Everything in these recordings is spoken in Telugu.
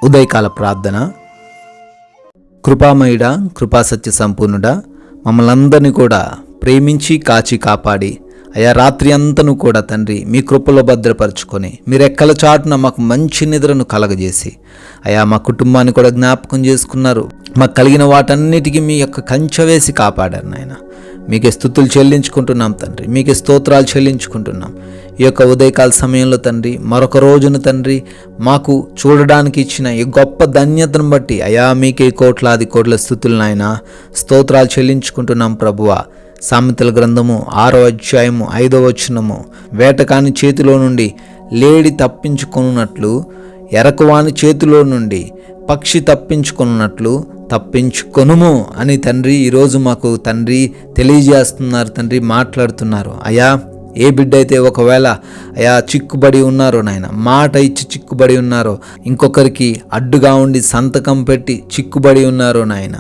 ఉదయకాల ప్రార్థన. కృపామయుడ, కృపాసత్య సంపూర్ణుడా, మమ్మల్ని అందరినీ కూడా ప్రేమించి కాచి కాపాడి అయా రాత్రి అంతను కూడా తండ్రి మీ కృపలో భద్రపరుచుకొని మీరు ఎక్కల చాటున మాకు మంచి నిద్రను కలగజేసి అయా మా కుటుంబాన్ని కూడా జ్ఞాపకం చేసుకున్నారు. మాకు కలిగిన వాటన్నిటికీ మీ యొక్క కంచె వేసి కాపాడారు నాయన. మీకే స్తుతులు చెల్లించుకుంటున్నాం తండ్రి, మీకే స్తోత్రాలు చెల్లించుకుంటున్నాం. ఈ యొక్క ఉదయకాల సమయంలో తండ్రి, మరొక రోజున తండ్రి మాకు చూడడానికి ఇచ్చిన ఈ గొప్ప ధన్యతను బట్టి అయా మీకే కోట్లాది కోట్ల స్తుతులు నాయన, స్తోత్రాలు చెల్లించుకుంటున్నాం ప్రభువా. సామెతల గ్రంథము 6వ అధ్యాయము 5వ వచనము, వేటకాని చేతిలో నుండి లేడి తప్పించుకొనున్నట్లు ఎరకువాని చేతిలో నుండి పక్షి తప్పించుకొనున్నట్లు తప్పించుకొనుము అని తండ్రి ఈరోజు మాకు తండ్రి తెలియజేస్తున్నారు, తండ్రి మాట్లాడుతున్నారు. అయా ఏ బిడ్డ అయితే ఒకవేళ అయా చిక్కుబడి ఉన్నారో నాయన, మాట ఇచ్చి చిక్కుబడి ఉన్నారో, ఇంకొకరికి అడ్డుగా ఉండి సంతకం పెట్టి చిక్కుబడి ఉన్నారో నాయన,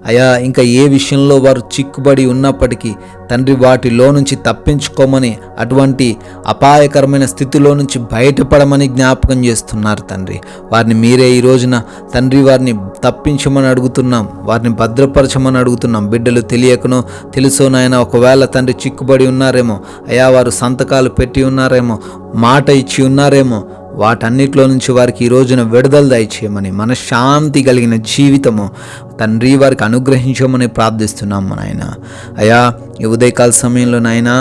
అయా ఇంకా ఏ విషయంలో వారు చిక్కుబడి ఉన్నప్పటికీ తండ్రి వాటిలో నుంచి తప్పించుకోమని, అటువంటి అపాయకరమైన స్థితిలో నుంచి బయటపడమని జ్ఞాపకం చేస్తున్నారు తండ్రి. వారిని మీరే ఈ రోజున తండ్రి వారిని తప్పించమని అడుగుతున్నాం, వారిని భద్రపరచమని అడుగుతున్నాం. బిడ్డలు తెలియకనో తెలుసో నాయన ఒకవేళ తండ్రి చిక్కుబడి ఉన్నారేమో, అయా వారు సంతకాలు పెట్టి ఉన్నారేమో, మాట ఇచ్చి ఉన్నారేమో, వాటన్నిటిలో నుంచి వారికి ఈ రోజున విడుదల దయచేయమని, మనశ్శాంతి కలిగిన జీవితము తండ్రి వారికి అనుగ్రహించమని ప్రార్థిస్తున్నాము నాయన. అయా ఈ ఉదయకాల సమయంలో నాయన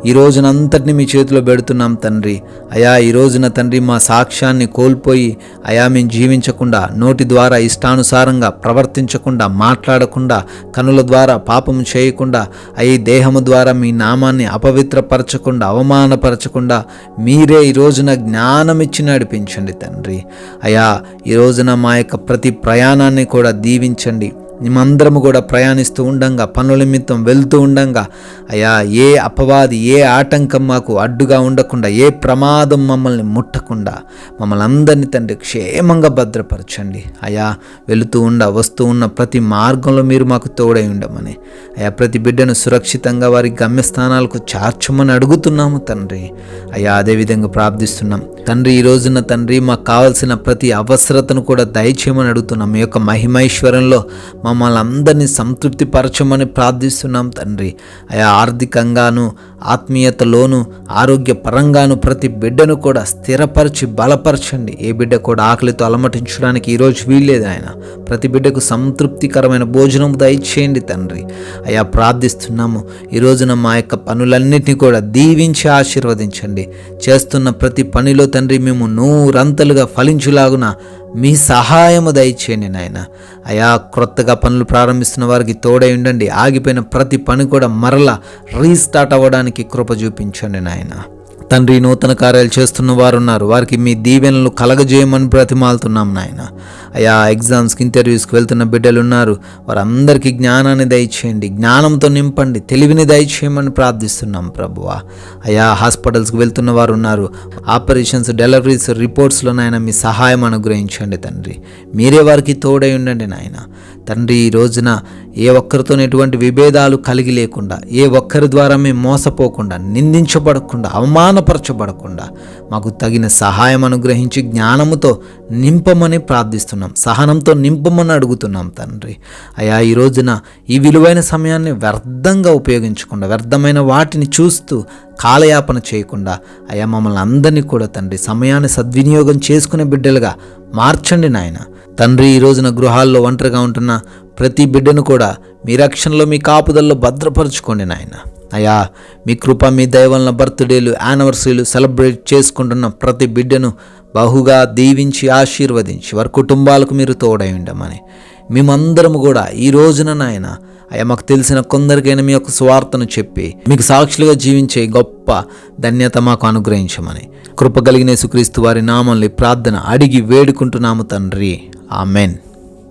ఈ రోజునంతటిని మీ చేతిలో పెడుతున్నాం తండ్రి. అయా ఈ రోజున తండ్రి మా సాక్ష్యాన్ని కోల్పోయి అయా మేము జీవించకుండా, నోటి ద్వారా ఇష్టానుసారంగా ప్రవర్తించకుండా, మాట్లాడకుండా, కనుల ద్వారా పాపము చేయకుండా, అయ్యి దేహము ద్వారా మీ నామాన్ని అపవిత్రపరచకుండా, అవమానపరచకుండా మీరే ఈ రోజున జ్ఞానం ఇచ్చి నడిపించండి తండ్రి. అయా ఈ రోజున మా యొక్క ప్రతి ప్రయాణాన్ని కూడా దీవించండి. మేమందరము కూడా ప్రయాణిస్తూ ఉండంగా, పనుల నిమిత్తం వెళ్తూ ఉండంగా అయా ఏ అపవాది, ఏ ఆటంకం మాకు అడ్డుగా ఉండకుండా, ఏ ప్రమాదం మమ్మల్ని ముట్టకుండా మమ్మల్ని అందరినీ తండ్రి క్షేమంగా భద్రపరచండి. అయా వెళుతూ వస్తూ ఉన్న ప్రతి మార్గంలో మీరు మాకు తోడై ఉండమని, అయా ప్రతి బిడ్డను సురక్షితంగా వారి గమ్యస్థానాలకు చేర్చమని అడుగుతున్నాము తండ్రి. అయా అదేవిధంగా ప్రార్థిస్తున్నాం తండ్రి. ఈ రోజున తండ్రి మాకు కావాల్సిన ప్రతి అవసరతను కూడా దయచేయమని అడుగుతున్నాం. మీ యొక్క మహిమైశ్వరంలో మమ్మల్ని అందరినీ సంతృప్తి పరచమని ప్రార్థిస్తున్నాం తండ్రి. అయా ఆర్థికంగాను, ఆత్మీయతలోను, ఆరోగ్యపరంగాను ప్రతి బిడ్డను కూడా స్థిరపరిచి బలపరచండి. ఏ బిడ్డ కూడా ఆకలితో అలమటించడానికి ఈరోజు వీల్లేదు ఆయన. ప్రతి బిడ్డకు సంతృప్తికరమైన భోజనం దయచేయండి తండ్రి. అయా ప్రార్థిస్తున్నాము ఈ రోజున మా యొక్క పనులన్నింటినీ కూడా దీవించి ఆశీర్వదించండి. చేస్తున్న ప్రతి పనిలో తండ్రి మేము నూరంతలుగా ఫలించులాగున మీ సహాయము దయచేయండి నాయన. అయా క్రొత్తగా పనులు ప్రారంభిస్తున్న వారికి తోడై ఉండండి. ఆగిపోయిన ప్రతి పని కూడా మరలా రీస్టార్ట్ అవ్వడానికి కృప చూపించండి నాయన. తండ్రి నూతన కార్యాలు చేస్తున్న వారు ఉన్నారు, వారికి మీ దీవెనలు కలగజేయమని బ్రతిమాలుతున్నాం నాయన. అయా ఎగ్జామ్స్కి, ఇంటర్వ్యూస్కి వెళ్తున్న బిడ్డలు ఉన్నారు, వారందరికీ జ్ఞానాన్ని దయచేయండి, జ్ఞానంతో నింపండి, తెలివిని దయచేయమని ప్రార్థిస్తున్నాం ప్రభువా. అయా హాస్పిటల్స్కి వెళ్తున్న వారు ఉన్నారు, ఆపరేషన్స్, డెలివరీస్, రిపోర్ట్స్లో నాయన మీ సహాయం అనుగ్రహించండి తండ్రి. మీరే వారికి తోడై ఉండండి నాయన. తండ్రి ఈ రోజున ఏ ఒక్కరితో ఎటువంటి విభేదాలు కలిగి లేకుండా, ఏ ఒక్కరి ద్వారా మేము మోసపోకుండా, నిందించబడకుండా, అవమానపరచబడకుండా మాకు తగిన సహాయం అనుగ్రహించి జ్ఞానముతో నింపమని ప్రార్థిస్తున్నాం, సహనంతో నింపమని అడుగుతున్నాం తండ్రి. అయా ఈ రోజున ఈ విలువైన సమయాన్ని వ్యర్థంగా ఉపయోగించకుండా, వ్యర్థమైన వాటిని చూస్తూ కాలయాపన చేయకుండా అయా మమ్మల్ని అందరినీ కూడా తండ్రి సమయాన్ని సద్వినియోగం చేసుకునే బిడ్డలుగా మార్చండి నాయన. తండ్రి ఈ రోజున గృహాల్లో ఒంటరిగా ఉంటున్న ప్రతి బిడ్డను కూడా మీ రక్షణలో, మీ కాపుదల్లో భద్రపరచుకోండి నాయన. అయా మీ కృప, మీ దయ వలన బర్త్డేలు, యానివర్సరీలు సెలబ్రేట్ చేసుకుంటున్న ప్రతి బిడ్డను బహుగా దీవించి ఆశీర్వదించి వారి కుటుంబాలకు మీరు తోడై ఉండమని మేమందరము కూడా ఈ రోజున నాయన అయ్యా మాకు తెలిసిన కొందరికైనా మీ యొక్క స్వార్థను చెప్పి మీకు సాక్షులుగా జీవించే గొప్ప ధన్యత మాకు అనుగ్రహించమని కృప కలిగిన యేసుక్రీస్తు వారి నామంలో ప్రార్థన అడిగి వేడుకుంటున్నాము తండ్రి. ఆమెన్.